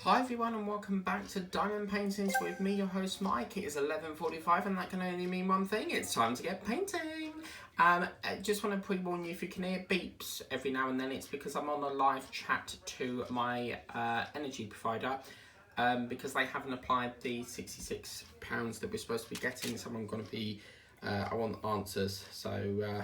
Hi everyone and welcome back to Diamond Paintings with me, your host Mike. It is 11:45 and that can only mean one thing, it's time to get painting. I just want to pre-warn you, if you can hear beeps every now and then, it's because I'm on a live chat to my energy provider because they haven't applied the £66 that we're supposed to be getting, so I'm going to be, I want answers, so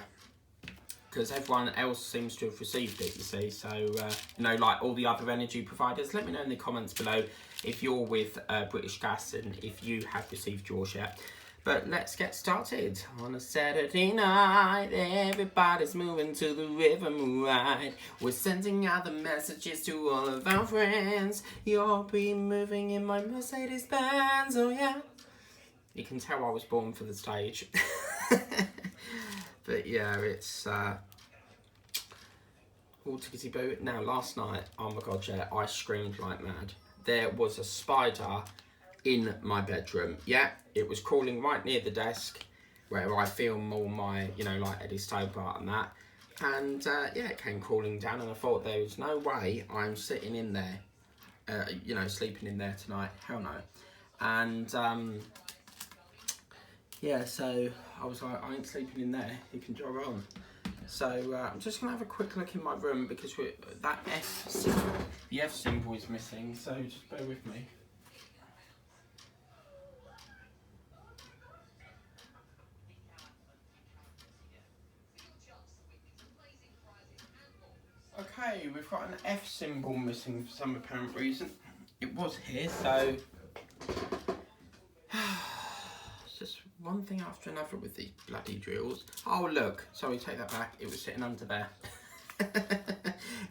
because everyone else seems to have received it, you see, so, you know, like all the other energy providers. Let me know in the comments below if you're with British Gas and if you have received yours yet. But let's get started. On a Saturday night, everybody's moving to the rhythm right. We're sending out the messages to all of our friends. You'll be moving in my Mercedes Benz, oh yeah. You can tell I was born for the stage. But yeah, it's all tickety boo. Now, last night, oh my god, yeah, I screamed like mad. There was a spider in my bedroom. Yeah, it was crawling right near the desk where I film all my, you know, like Eddie Stobart and that. And yeah, it came crawling down, and I thought there was no way I'm sitting in there, you know, sleeping in there tonight. Hell no. And yeah, so I was like, I ain't sleeping in there, you can jog on. So I'm just going to have a quick look in my room because that F symbol, the F symbol is missing, so just bear with me. Okay, we've got an F symbol missing for some apparent reason. It was here, so it's just one thing after another with these bloody drills. Oh look, sorry, take that back, it was sitting under there.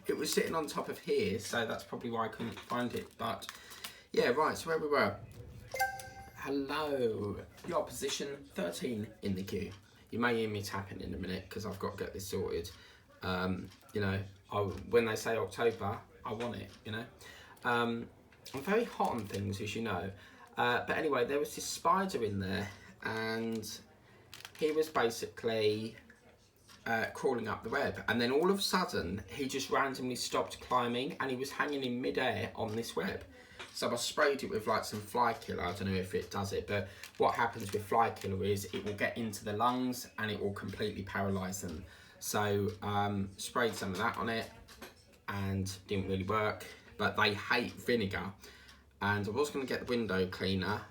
It was sitting on top of here, so that's probably why I couldn't find it. But yeah, right, so where we were. Hello, you're position 13 in the queue. You may hear me tapping in a minute because I've got to get this sorted. You know, when they say October, I want it, you know. I'm very hot on things, as you know. But anyway, there was this spider in there, and he was basically crawling up the web, and then all of a sudden he just randomly stopped climbing and he was hanging in midair on this web. So I sprayed it with like some fly killer. I don't know if it does it, but what happens with fly killer is it will get into the lungs and it will completely paralyze them. So sprayed some of that on it and didn't really work, but they hate vinegar. And I was going to get the window cleaner,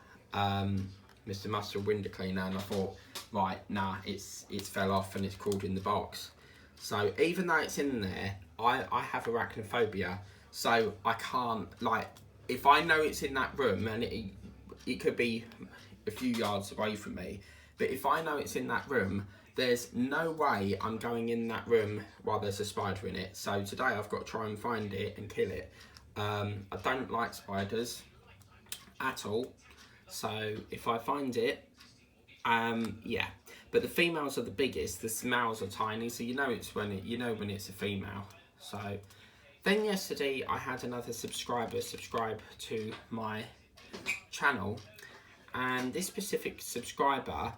Mr. Mustard window cleaner, and I thought, right, nah, it's fell off and it's crawled in the box. So even though it's in there, I have arachnophobia, so I can't, like, if I know it's in that room, and it could be a few yards away from me, but if I know it's in that room, there's no way I'm going in that room while there's a spider in it. So today I've got to try and find it and kill it. I don't like spiders at all, so if I find it, yeah. But the females are the biggest, the males are tiny, so you know it's when it's a female. So then yesterday I had another subscriber subscribe to my channel, and this specific subscriber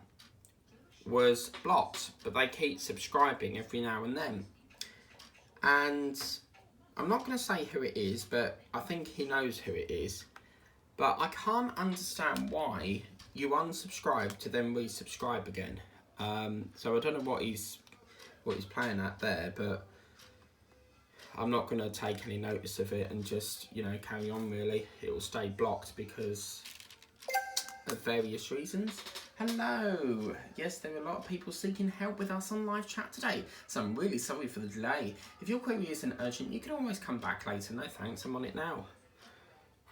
was blocked, but they keep subscribing every now and then. And I'm not going to say who it is, but I think he knows who it is. But I can't understand why you unsubscribe to then resubscribe again. So I don't know what he's playing at there, but I'm not going to take any notice of it and just, you know, carry on really. It will stay blocked because of various reasons. Hello! Yes, there are a lot of people seeking help with us on live chat today, so I'm really sorry for the delay. If your query isn't urgent, you can always come back later. No thanks, I'm on it now.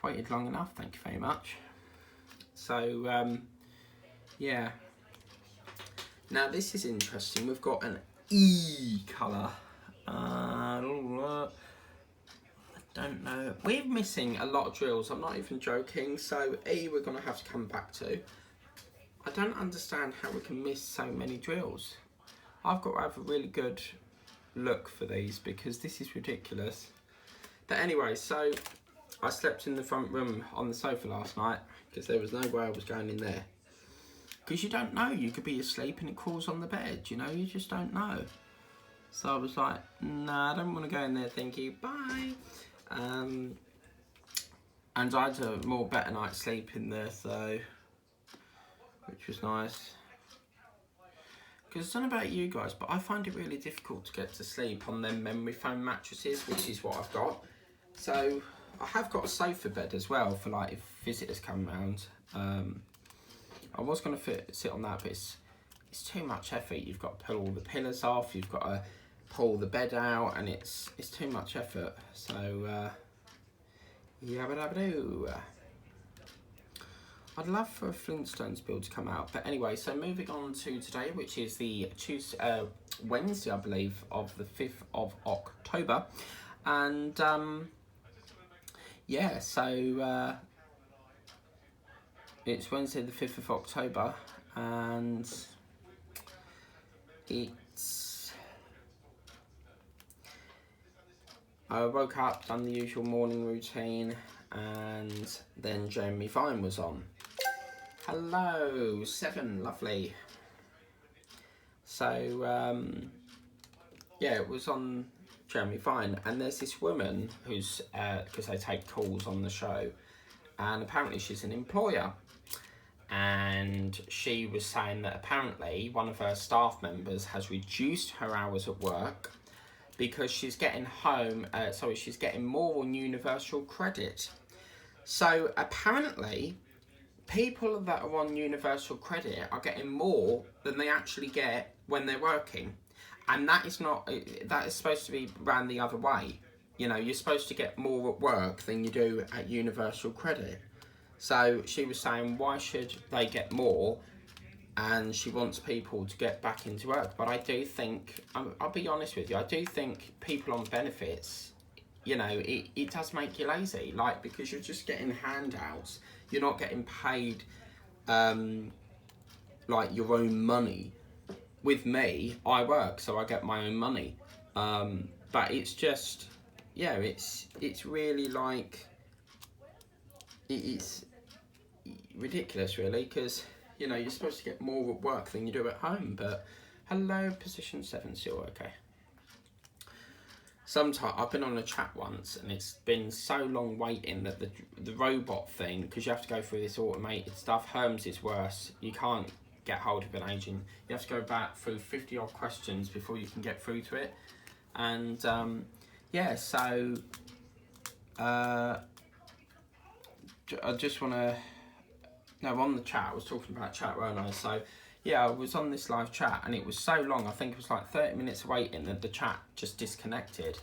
Waited long enough, thank you very much. So, yeah. Now this is interesting, we've got an E colour. I don't know. We're missing a lot of drills, I'm not even joking, so E we're going to have to come back to. I don't understand how we can miss so many drills. I've got to have a really good look for these because this is ridiculous. But anyway, so I slept in the front room on the sofa last night because there was no way I was going in there. Because you don't know, you could be asleep and it crawls on the bed, you know, you just don't know. So I was like, nah, I don't want to go in there, thank you, bye. And I had a more better night's sleep in there, so, which was nice. Because I don't know about you guys, but I find it really difficult to get to sleep on them memory foam mattresses, which is what I've got. So I have got a sofa bed as well for like if visitors come round. I was going to sit on that, but it's too much effort. You've got to pull all the pillars off, you've got to pull the bed out, and it's too much effort. So yabba-dabba-doo. I'd love for a Flintstones build to come out. But anyway, so moving on to today, which is the Wednesday, I believe, of the 5th of October. And yeah, so it's Wednesday the 5th of October, and I woke up, done the usual morning routine, and then Jeremy Vine was on. Hello, 7, lovely. So, yeah, it was on Jeremy Vine, and there's this woman who's, because they take calls on the show, and apparently she's an employer. And she was saying that apparently one of her staff members has reduced her hours at work because she's getting she's getting more on universal credit. So apparently people that are on universal credit are getting more than they actually get when they're working. And that is supposed to be ran the other way. You know, you're supposed to get more at work than you do at universal credit. So she was saying, why should they get more? And she wants people to get back into work. But I do think, I'll be honest with you, I do think people on benefits, you know, it does make you lazy. Like, because you're just getting handouts. You're not getting paid, like, your own money. With me, I work, so I get my own money. But it's just, yeah, it's really like, it's ridiculous, really, because, you know, you're supposed to get more at work than you do at home. But hello, position 7, still okay. Sometimes I've been on a chat once, and it's been so long waiting that the robot thing, because you have to go through this automated stuff. Hermes is worse. You can't get hold of an agent. You have to go back through 50 odd questions before you can get through to it. And yeah, so I just want to, no, on the chat, I was talking about chat, weren't I? So yeah, I was on this live chat, and it was so long, I think it was like 30 minutes waiting, that the chat just disconnected.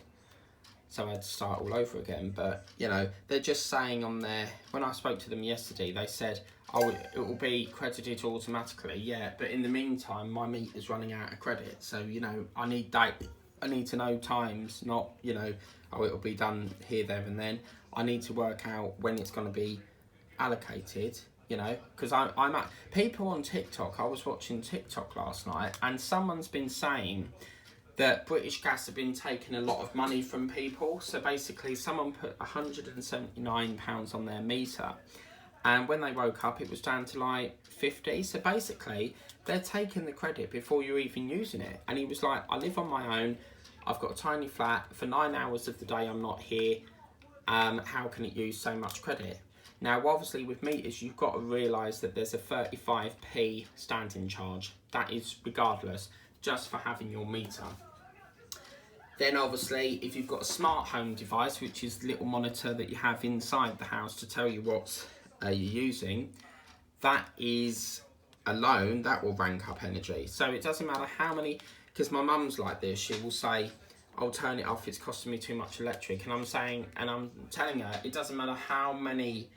So I had to start all over again. But, you know, they're just saying on there, when I spoke to them yesterday, they said, oh, it will be credited automatically. Yeah, but in the meantime, my meter's running out of credit. So, you know, I need to know times, not, you know, oh, it'll be done here, there and then. I need to work out when it's going to be allocated, you know, because I'm at people on TikTok. I was watching TikTok last night, and someone's been saying that British Gas have been taking a lot of money from people. So basically, someone put £179 on their meter, and when they woke up, it was down to like 50. So basically, they're taking the credit before you're even using it. And he was like, I live on my own. I've got a tiny flat. For 9 hours of the day, I'm not here. How can it use so much credit? Now, obviously, with meters, you've got to realise that there's a 35p standing charge. That is regardless, just for having your meter. Then, obviously, if you've got a smart home device, which is the little monitor that you have inside the house to tell you what you're using, that is alone, that will rank up energy. So it doesn't matter how many, because my mum's like this, she will say, I'll turn it off, it's costing me too much electric. And I'm telling her, it doesn't matter how many,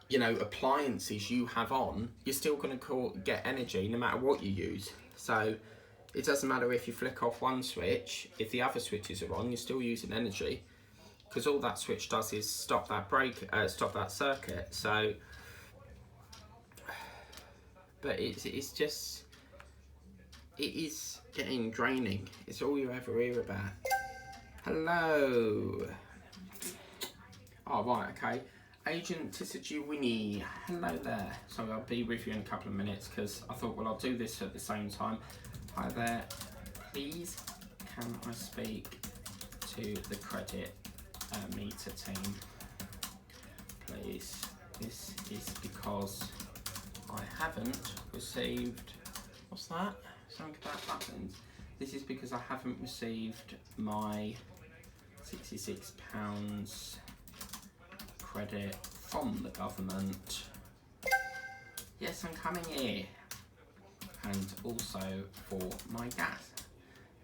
you know, appliances you have on, you're still going to get energy no matter what you use. So it doesn't matter if you flick off one switch, if the other switches are on, you're still using energy, because all that switch does is stop that circuit. So, but it's just, it is getting draining. It's all you ever hear about. Hello. Oh, right, okay. Agent Tissage Winnie, hello there. So I'll be with you in a couple of minutes, because I thought, well, I'll do this at the same time. Hi there. Please, can I speak to the credit meter team, please? This is because I haven't received, what's that? Something about Blakelands. This is because I haven't received my £66 credit from the government. Yes, I'm coming here. And also for my gas.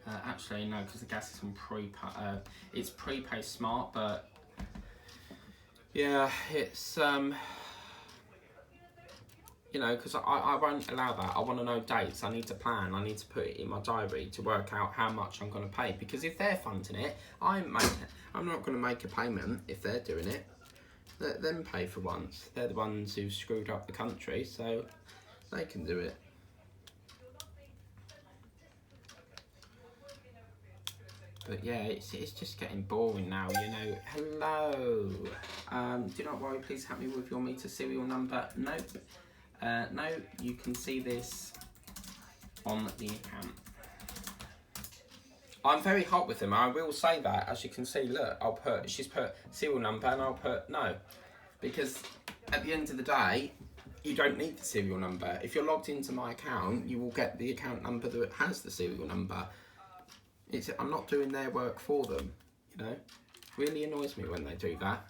Actually, no, because the gas is on prepay. It's prepay smart, but yeah, it's you know, because I won't allow that. I want to know dates. I need to plan. I need to put it in my diary to work out how much I'm going to pay. Because if they're funding it, I'm not going to make a payment if they're doing it. Let them pay for once. They're the ones who've screwed up the country, so they can do it. But yeah, it's just getting boring now, you know. Hello. Do not worry, please help me with your meter serial number. Nope. No, you can see this on the account. I'm very hot with them, I will say that. As you can see, look, she's put serial number and I'll put no. Because at the end of the day, you don't need the serial number. If you're logged into my account, you will get the account number that has the serial number. I'm not doing their work for them, you know. It really annoys me when they do that.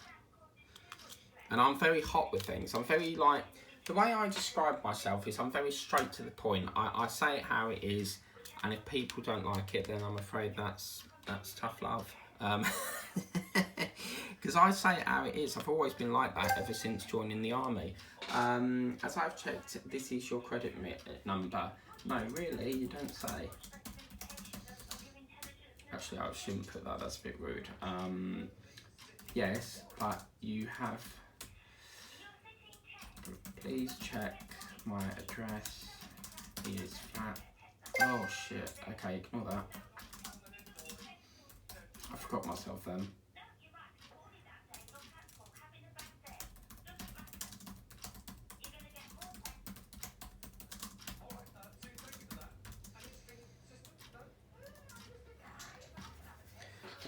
And I'm very hot with things. I'm very like, the way I describe myself is I'm very straight to the point. I say it how it is, and if people don't like it, then I'm afraid that's tough love. Because I say it how it is. I've always been like that ever since joining the army. As I've checked, this is your credit number. No, really, you don't say. Actually, I shouldn't put that, that's a bit rude. Yes, but you have, please check my address is flat. Oh shit, okay, ignore that. I forgot myself then.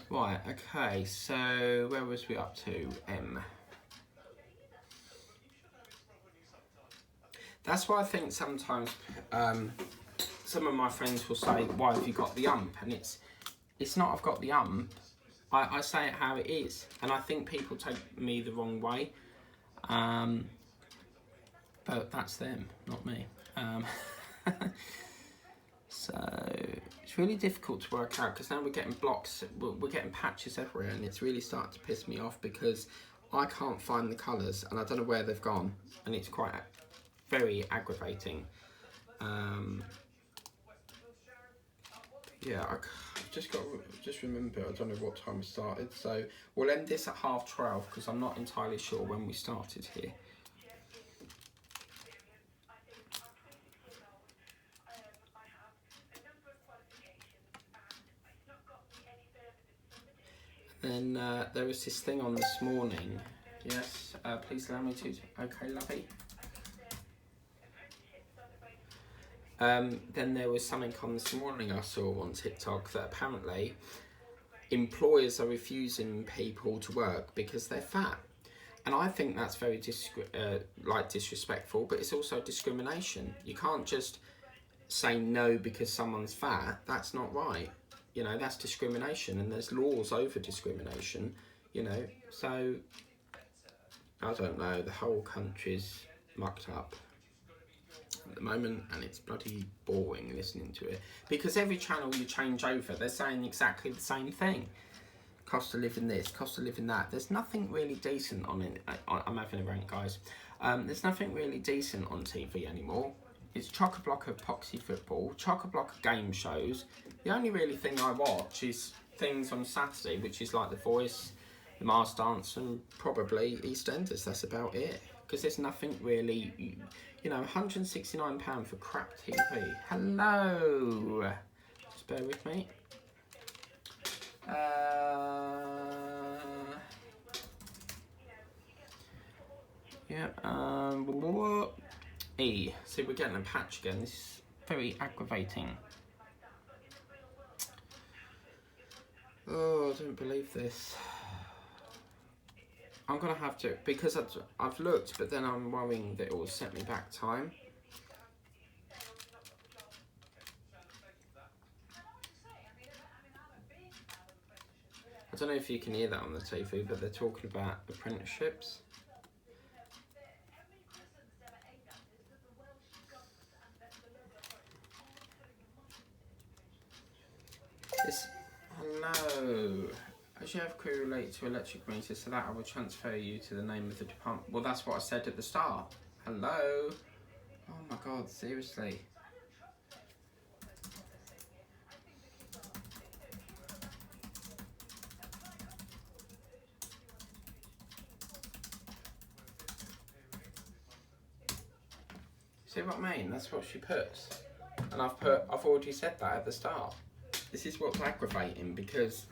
Right, okay, so where was we up to? M. That's why I think sometimes some of my friends will say, why have you got the ump? And it's not I've got the ump, I say it how it is. And I think people take me the wrong way. But that's them, not me. So it's really difficult to work out because now we're getting blocks, we're getting patches everywhere, and it's really starting to piss me off because I can't find the colours and I don't know where they've gone, and it's quite very aggravating. Yeah, I've just remember, I don't know what time we started, so we'll end this at 12:30 because I'm not entirely sure when we started here. Then there was this thing on this morning. Yes, please allow me to. Okay, lovey. Then there was something on this morning I saw on TikTok that apparently employers are refusing people to work because they're fat. And I think that's very disrespectful, but it's also discrimination. You can't just say no because someone's fat. That's not right. You know, that's discrimination, and there's laws over discrimination, you know. So, I don't know, the whole country's mucked up at the moment, and it's bloody boring listening to it. Because every channel you change over, they're saying exactly the same thing. Cost of living this, cost of living that. There's nothing really decent on it. I'm having a rant, guys. There's nothing really decent on TV anymore. It's chock-a-block of epoxy football, chock-a-block of game shows. The only really thing I watch is things on Saturday, which is like The Voice, The Masked Dance, and probably EastEnders. That's about it. Because there's nothing really, you know, £169 for crap TV. Hello. Just bear with me. See, we're getting a patch again. This is very aggravating. Oh, I don't believe this. I'm going to have to, because I've looked, but then I'm worrying that it will set me back time. I don't know if you can hear that on the TV, but they're talking about apprenticeships. Hello. As you have query related to electric meters, so that I will transfer you to the name of the department. Well, that's what I said at the start. Hello. Oh my God, seriously. See what I mean? That's what she puts. And I've already said that at the start. This is what's aggravating, because,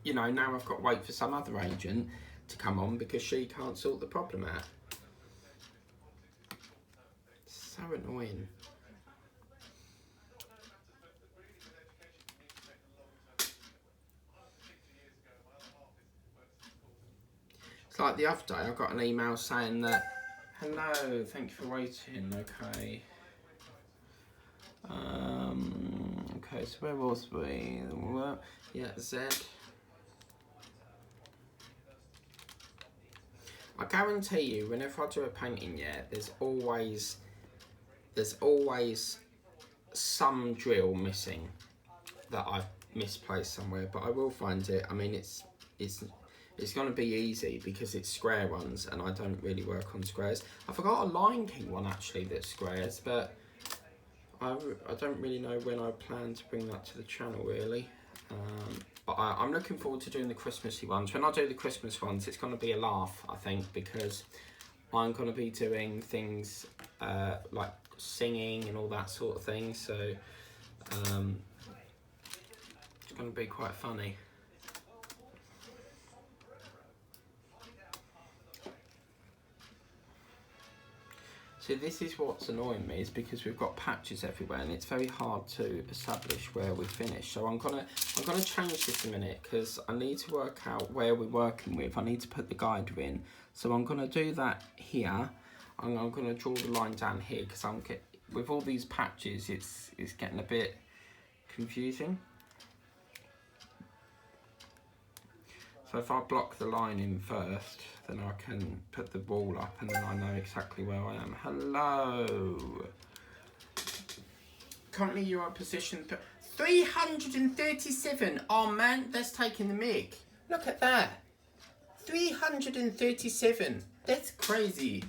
you know, now I've got to wait for some other agent to come on because she can't sort the problem out. So annoying. It's like the other day I got an email saying that, hello, thank you for waiting, okay. Okay, so where was we? Yeah, Z. I guarantee you, whenever I do a painting, yeah, there's always some drill missing that I've misplaced somewhere, but I will find it. I mean, it's going to be easy because it's square ones, and I don't really work on squares. I forgot a Line King one actually that's squares, but I don't really know when I plan to bring that to the channel really. But I'm looking forward to doing the Christmassy ones. When I do the Christmas ones, it's going to be a laugh, I think, because I'm going to be doing things like singing and all that sort of thing. So it's going to be quite funny. So this is what's annoying me, is because we've got patches everywhere and it's very hard to establish where we finish. So I'm gonna change this a minute because I need to work out where we're working with. I need to put the guide in. So I'm gonna do that here. I'm gonna draw the line down here because with all these patches, it's getting a bit confusing. So if I block the line in first, then I can put the wall up and then I know exactly where I am. Hello. Currently you are positioned 337. Oh man, that's taking the mic. Look at that. 337. That's crazy.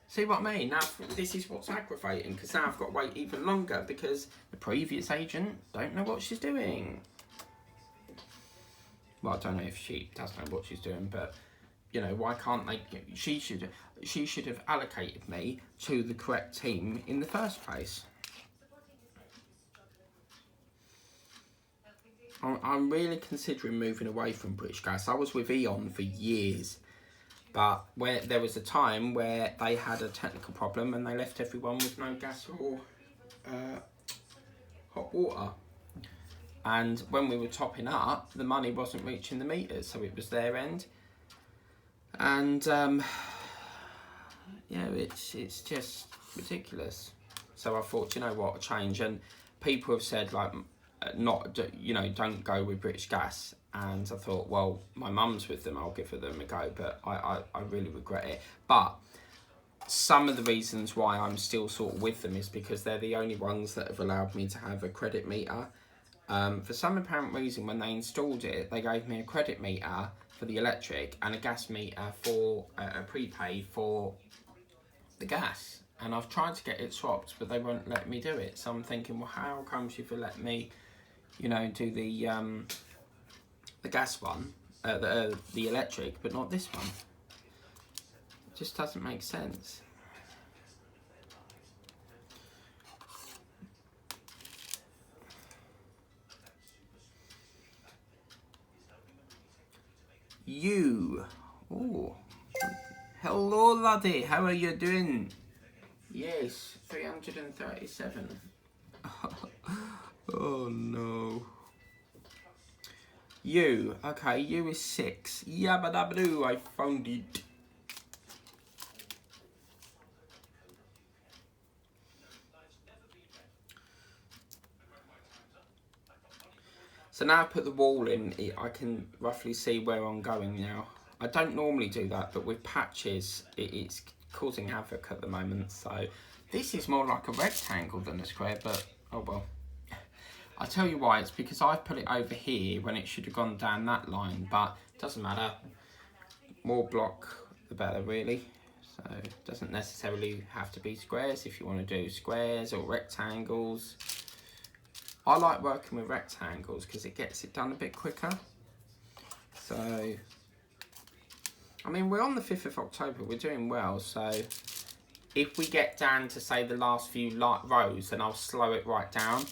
See what I mean? Now this is what's aggravating, because now I've got to wait even longer because the previous agent don't know what she's doing. Well, I don't know if she does know what she's doing, but you know, why can't they? She should have allocated me to the correct team in the first place. I'm really considering moving away from British Gas. I was with E.ON for years, but there was a time where they had a technical problem and they left everyone with no gas or hot water. And when we were topping up, the money wasn't reaching the meters, so it was their end. And yeah, it's just ridiculous. So I thought, you know what, a change. And people have said like, don't go with British Gas. And I thought, well, my mum's with them, I'll give them a go. But I really regret it. But some of the reasons why I'm still sort of with them is because they're the only ones that have allowed me to have a credit meter. For some apparent reason, when they installed it, they gave me a credit meter for the electric and a gas meter for a prepaid for the gas. And I've tried to get it swapped, but they won't let me do it. So I'm thinking, well, how comes you've let me, you know, do the gas one, the electric, but not this one? It just doesn't make sense. Oh, hello laddie, how are you doing? Yes, 337. Oh no. U. Okay, U is 6. Yabba dabba doo, I found it. So now I put the wall in, I can roughly see where I'm going now. I don't normally do that, but with patches, it's causing havoc at the moment. So this is more like a rectangle than a square, but oh well. I'll tell you why, it's because I've put it over here when it should have gone down that line, but it doesn't matter. More block, the better really. So it doesn't necessarily have to be squares if you want to do squares or rectangles. I like working with rectangles because it gets it done a bit quicker. So, I mean, we're on the 5th of October, we're doing well. So, if we get down to, say, the last few rows, then I'll slow it right down.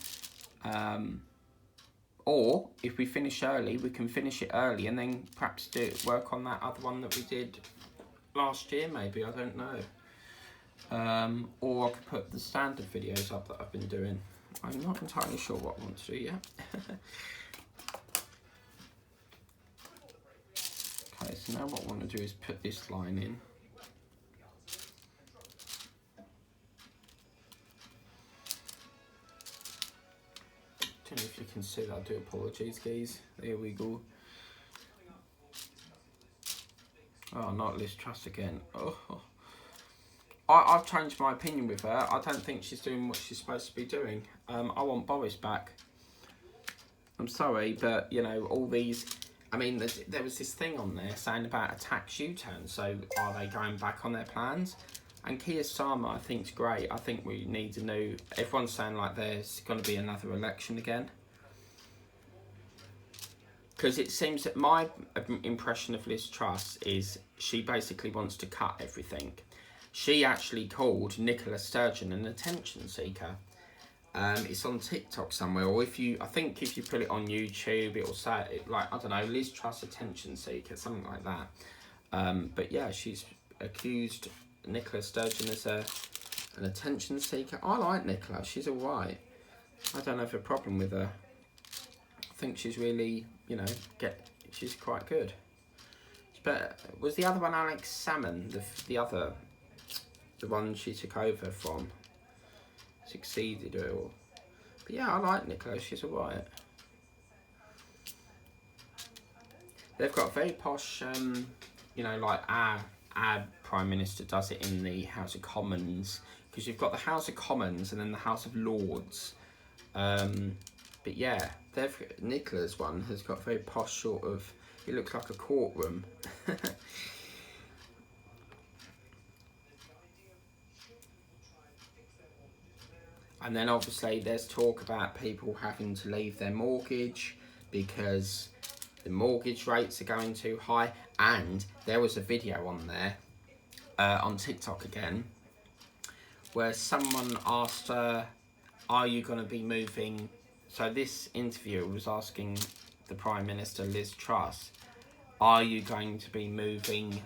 Or, if we finish early, we can finish it early and then perhaps work on that other one that we did last year, maybe, I don't know. Or I could put the standard videos up that I've been doing. I'm not entirely sure what I want to do yet. Okay, so now what I want to do is put this line in. Don't know if you can see that, I do apologise guys. There we go. Oh, not Liz Truss again. Oh. I've changed my opinion with her. I don't think she's doing what she's supposed to be doing. I want Boris back. I'm sorry, but, you know, all these... I mean, there was this thing on there saying about a tax U-turn. So, are they going back on their plans? And Keir Starmer, I think, is great. I think we need a new... Everyone's saying, like, there's going to be another election again. Because it seems that my impression of Liz Truss is she basically wants to cut everything. She actually called Nicola Sturgeon an attention seeker. It's on TikTok somewhere, or I think if you put it on YouTube, it'll say it, like, I don't know, Liz Truss attention seeker, something like that. But yeah, she's accused Nicola Sturgeon as an attention seeker. I like Nicola, she's alright. I don't have a problem with her. I think she's really, you know, she's quite good. But was the other one Alex Salmon, the one she took over from, succeeded her? But yeah, I like Nicola, she's alright. They've got a very posh, you know, like our Prime Minister does it in the House of Commons, because you've got the House of Commons and then the House of Lords. But yeah, Nicola's one has got very posh sort of, it looks like a courtroom. And then obviously there's talk about people having to leave their mortgage because the mortgage rates are going too high. And there was a video on there, on TikTok again, where someone asked her, are you going to be moving? So this interviewer was asking the Prime Minister, Liz Truss, are you going to be moving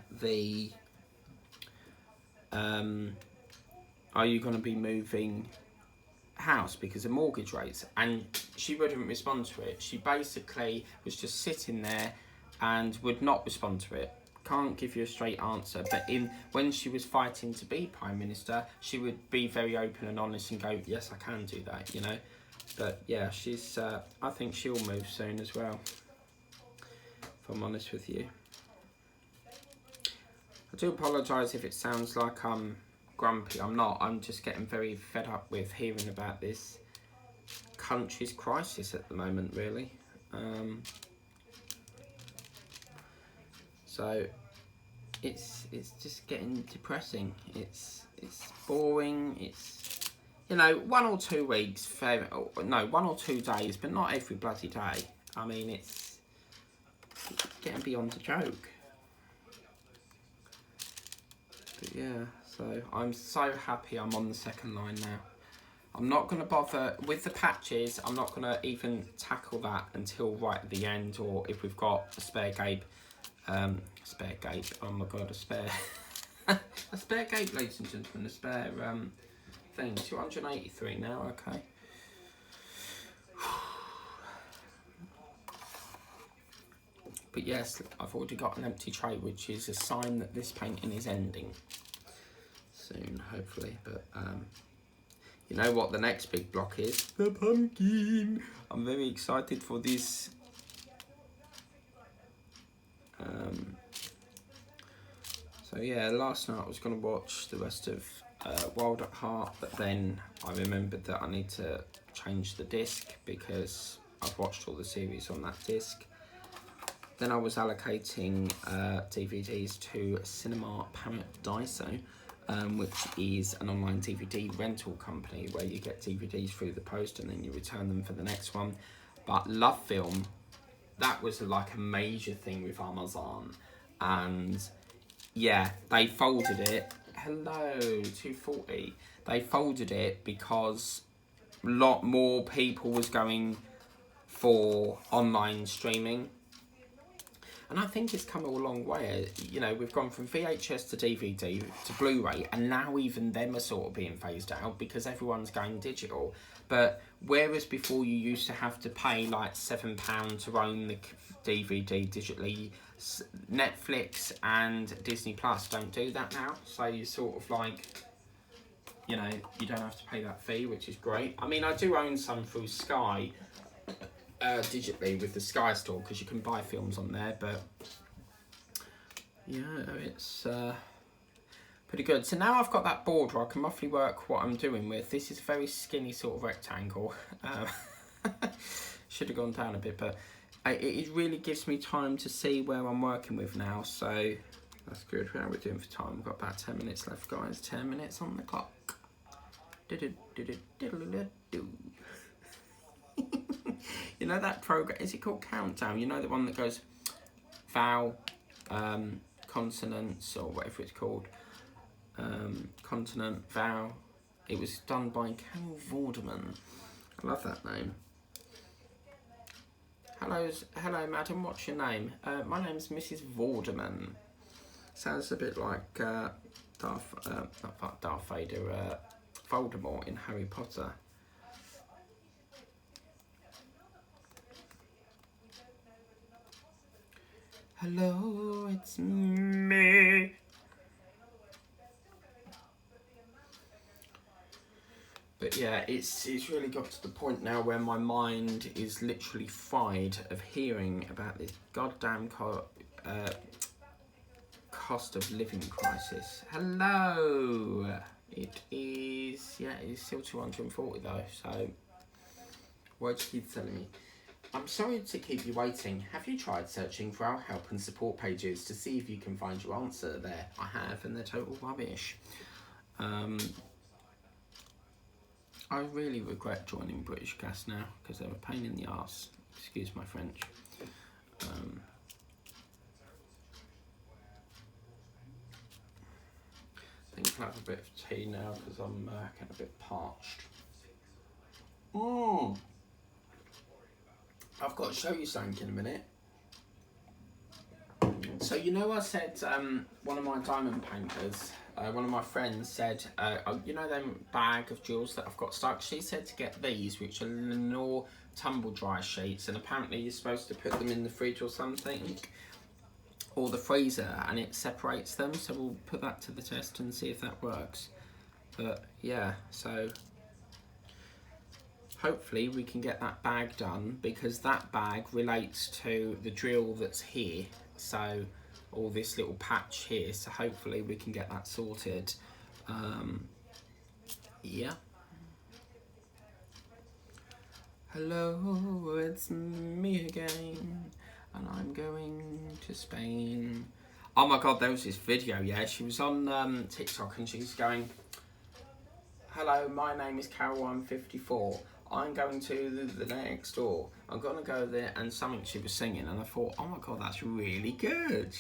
house because of mortgage rates? And she wouldn't respond to it. She basically was just sitting there and would not respond to it. Can't give you a straight answer, but when she was fighting to be Prime Minister, she would be very open and honest and go, yes, I can do that, you know. But yeah, she's I think she'll move soon as well, if I'm honest with you. I do apologise if it sounds like I'm grumpy. I'm not. I'm just getting very fed up with hearing about this country's crisis at the moment, really. So it's just getting depressing. It's boring. It's, you know, 1 or 2 weeks, 1 or 2 days, but not every bloody day. I mean, it's getting beyond a joke. But yeah, so I'm so happy I'm on the second line now. I'm not going to bother with the patches. I'm not going to even tackle that until right at the end, or if we've got a spare gape. Oh my god, a spare a spare gape, ladies and gentlemen, a spare thing. 283 now, okay. But yes, I've already got an empty tray, which is a sign that this painting is ending soon, hopefully. But you know what the next big block is? The pumpkin. I'm very excited for this. So yeah, last night I was going to watch the rest of Wild at Heart, but then I remembered that I need to change the disc because I've watched all the series on that disc. Then I was allocating DVDs to Cinema Paradiso, which is an online DVD rental company where you get DVDs through the post and then you return them for the next one. But Love Film, that was like a major thing with Amazon, and yeah, they folded it. Hello, 240. They folded it because a lot more people was going for online streaming. And I think it's come a long way. You know, we've gone from VHS to DVD to Blu-ray, and now even them are sort of being phased out because everyone's going digital. But whereas before you used to have to pay like £7 to own the DVD digitally, Netflix and Disney Plus don't do that now. So you sort of like, you know, you don't have to pay that fee, which is great. I mean, I do own some through Sky, digitally with the Sky Store, because you can buy films on there, but yeah, it's pretty good. So now I've got that board where I can roughly work what I'm doing with. This is a very skinny sort of rectangle. Should have gone down a bit, but it really gives me time to see where I'm working with now, so that's good. How are we doing for time? We've got about 10 minutes left, guys. 10 minutes on the clock. You know that program, is it called Countdown? You know the one that goes vowel, consonants, or whatever it's called. Consonant, vowel. It was done by Carol Vorderman. I love that name. Hello, madam. What's your name? My name's Mrs. Vorderman. Sounds a bit like Darth Vader, Voldemort in Harry Potter. Hello, it's me. But yeah, it's really got to the point now where my mind is literally fried of hearing about this goddamn cost of living crisis. Hello. It is, yeah, it's still 240 though, so what keep telling me? I'm sorry to keep you waiting. Have you tried searching for our help and support pages to see if you can find your answer there? I have, and they're total rubbish. I really regret joining British Gas now because they're a pain in the arse. Excuse my French. I think I'll have a bit of tea now because I'm getting a bit parched. I've got to show you something in a minute. So you know I said one of my diamond painters, one of my friends said, you know them bag of jewels that I've got stuck? She said to get these, which are Lenore tumble dry sheets, and apparently you're supposed to put them in the fridge or something, or the freezer, and it separates them. So we'll put that to the test and see if that works. But yeah, so hopefully we can get that bag done, because that bag relates to the drill that's here. So all this little patch here, so hopefully we can get that sorted. Yeah. Hello, it's me again, and I'm going to Spain. Oh my god, there was this video, yeah, she was on TikTok and she's going, hello, my name is Carol, I'm 54. I'm going to the next door. I'm going to go there, and something she was singing, and I thought, oh my god, that's really good.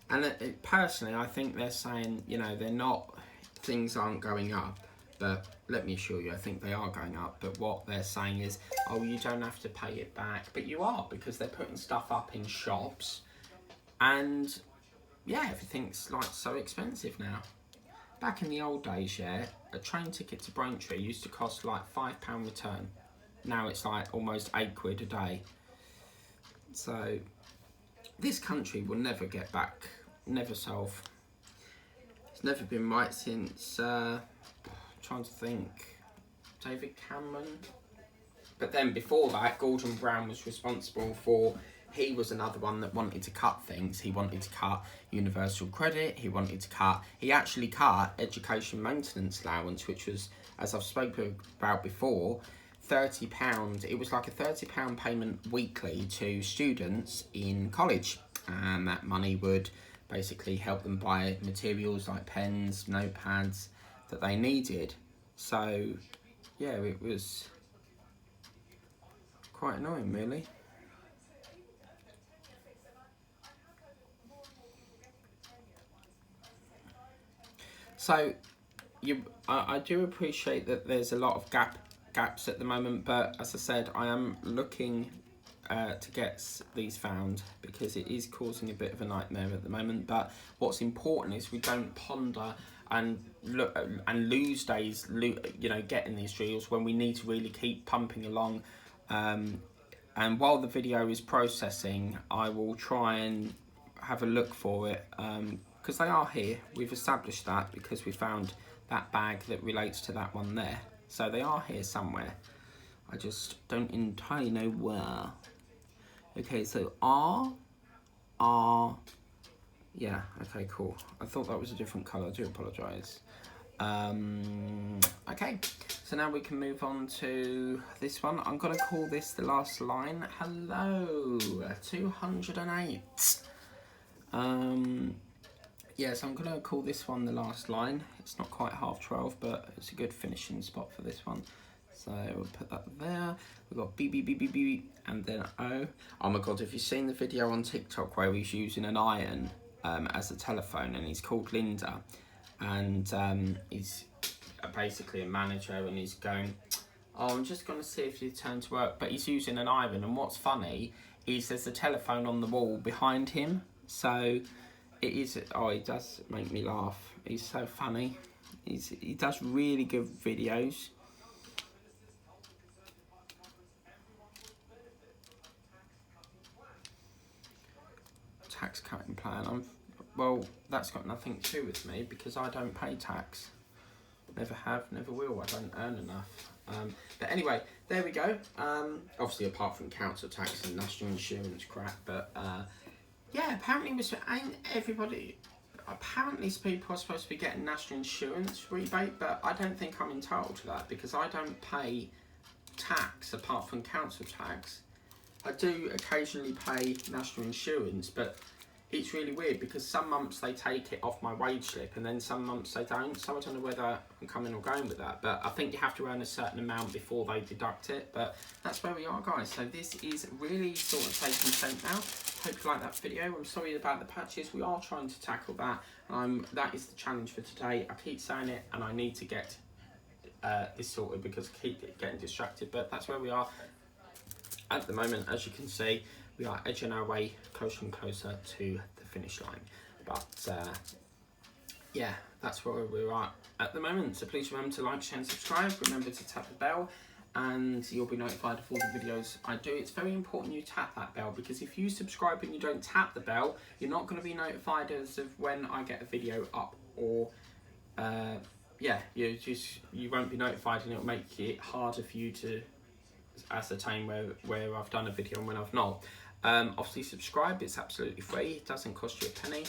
And personally, I think they're saying, you know, they're not, things aren't going up, but let me assure you, I think they are going up. But what they're saying is, oh, you don't have to pay it back, but you are, because they're putting stuff up in shops, and yeah, everything's like so expensive now. Back in the old days, yeah, a train ticket to Braintree used to cost like £5 return. Now it's like almost £8 a day. So this country will never get back, never solve. It's never been right since, trying to think, David Cameron. But then before that, Gordon Brown was responsible for, he was another one that wanted to cut things. He wanted to cut universal credit, he actually cut education maintenance allowance, which was, as I've spoken about before, £30. It was like a £30 payment weekly to students in college. And that money would basically help them buy materials like pens, notepads that they needed. So, yeah, it was quite annoying, really. So, I do appreciate that there's a lot of gaps at the moment, but as I said, I am looking to get these found, because it is causing a bit of a nightmare at the moment. But what's important is we don't ponder and look and lose days, getting these drills when we need to really keep pumping along. And while the video is processing, I will try and have a look for it, because they are here. We've established that because we found that bag that relates to that one there. So they are here somewhere. I just don't entirely know where. Okay, so yeah, okay, cool. I thought that was a different colour, I do apologise. Okay, so now we can move on to this one. I'm going to call this the last line. Hello, 208. Yeah, so I'm going to call this one the last line. It's not quite 12:30, but it's a good finishing spot for this one. So we'll put that there. We've got B, B, B, B, B, and then O. Oh my God, have you seen the video on TikTok where he's using an iron as a telephone, and he's called Linda, and he's basically a manager, and he's going, oh, I'm just going to see if you turn to work, but he's using an iron. And what's funny is there's a telephone on the wall behind him. So it is, it does make me laugh. He's so funny. He does really good videos. Tax cutting plan. Well, that's got nothing to do with me because I don't pay tax. Never have, never will. I don't earn enough. But anyway, there we go. Obviously, apart from council tax and national insurance crap, but yeah, apparently ain't everybody. Apparently, people are supposed to be getting national insurance rebate, but I don't think I'm entitled to that because I don't pay tax apart from council tax. I do occasionally pay national insurance, but it's really weird because some months they take it off my wage slip and then some months they don't, so I don't know whether I'm coming or going with that. But I think you have to earn a certain amount before they deduct it, but that's where we are, guys. So this is really sort of taking shape now. Hope you like that video. I'm sorry about the patches. We are trying to tackle that. That is the challenge for today. I keep saying it and I need to get this sorted because I keep getting distracted, but that's where we are. At the moment, as you can see, we are edging our way closer and closer to the finish line. But yeah, that's where we're at the moment. So please remember to like, share and subscribe. Remember to tap the bell and you'll be notified of all the videos I do. It's very important you tap that bell because if you subscribe and you don't tap the bell, you're not going to be notified as of when I get a video up, or yeah, you won't be notified, and it'll make it harder for you to ascertain where I've done a video and when I've not. Obviously subscribe, it's absolutely free, it doesn't cost you a penny,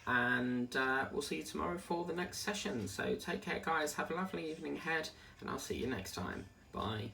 and we'll see you tomorrow for the next session. So take care, guys, have a lovely evening ahead, and I'll see you next time. Bye.